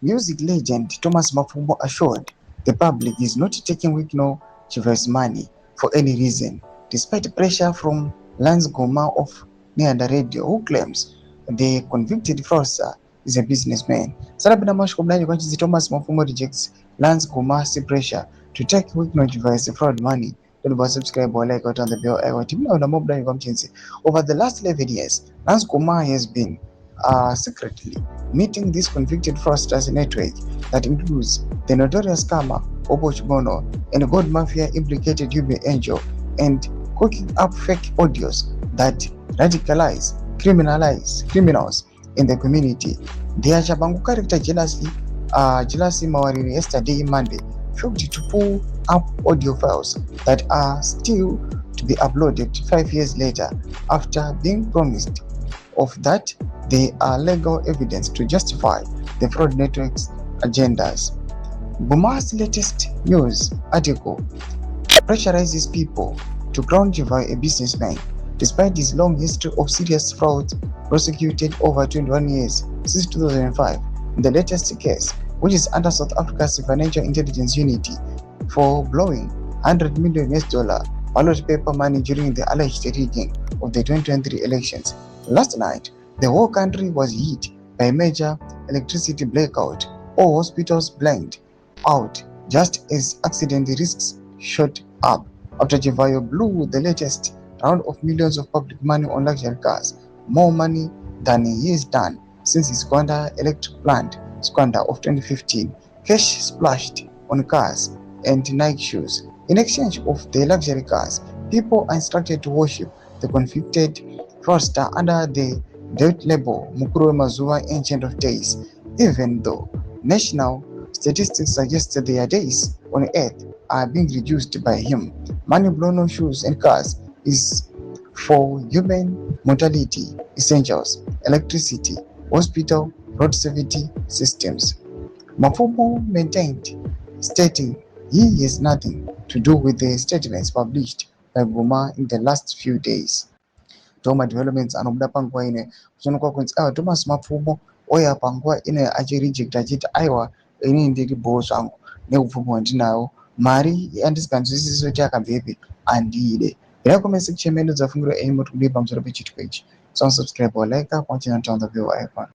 Music legend Thomas Mapfumo assured the public is not taking Chivhayo's money for any reason, despite pressure from Lance Goma of Neanda Radio, who claims the convicted fraudster is a businessman. Sarabina Mashkomlani Kwanchizi Thomas Mapfumo rejects Lance Goma's pressure to take Chivhayo's fraud money. Don't subscribe or like out on the bell icon. Over the last 11 years, Lance Goma has been secretly meeting this convicted fraudsters network that includes the notorious scammer Obo Chibono and gold mafia implicated UB Angel, and cooking up fake audios that radicalize, criminals in the community. Their Chabangu character jealousy Mawariri yesterday Monday failed to pull up audio files that are still to be uploaded 5 years later after being promised of that they are legal evidence to justify the fraud network's agendas. Goma's latest news article pressurizes people to crown Chivhayo a businessman, despite his long history of serious fraud prosecuted over 21 years since 2005. In the latest case, which is under South Africa's Financial Intelligence Unit, for blowing $100 million ballot paper money during the alleged rigging of the 2023 elections. Last night, the whole country was hit by a major electricity blackout, all hospitals blanked out just as accident risks shot up after Chivhayo blew the latest round of millions of public money on luxury cars, more money than he has done since his Gwanda electric plant squander of 2015. Cash splashed on cars and Nike shoes. In exchange of the luxury cars, people are instructed to worship the convicted fraudster under the debt label Mukuru Mazuwa Ancient of Days, even though national statistics suggest that their days on earth are being reduced by him. Money blown on shoes and cars is for human mortality essentials, electricity, hospital, road safety systems. Mapfumo maintained, stating he has nothing to do with the statements published by Goma in the last few days. Toma developments anobuda panguva ine kuzoonekwa kunzi Thomas Mapfumo oya panguva ine achirejecta achiti aiwa ini ndiripowo zvangu neupfumi hwandinawo, mari yandisinganzwisisi kuti yakabvepi handiide. Here comment section menu dzafungiro aim kuti kudii pamusoro pechitiko ichi. So subscribe or like up, watching and turn the bell icon.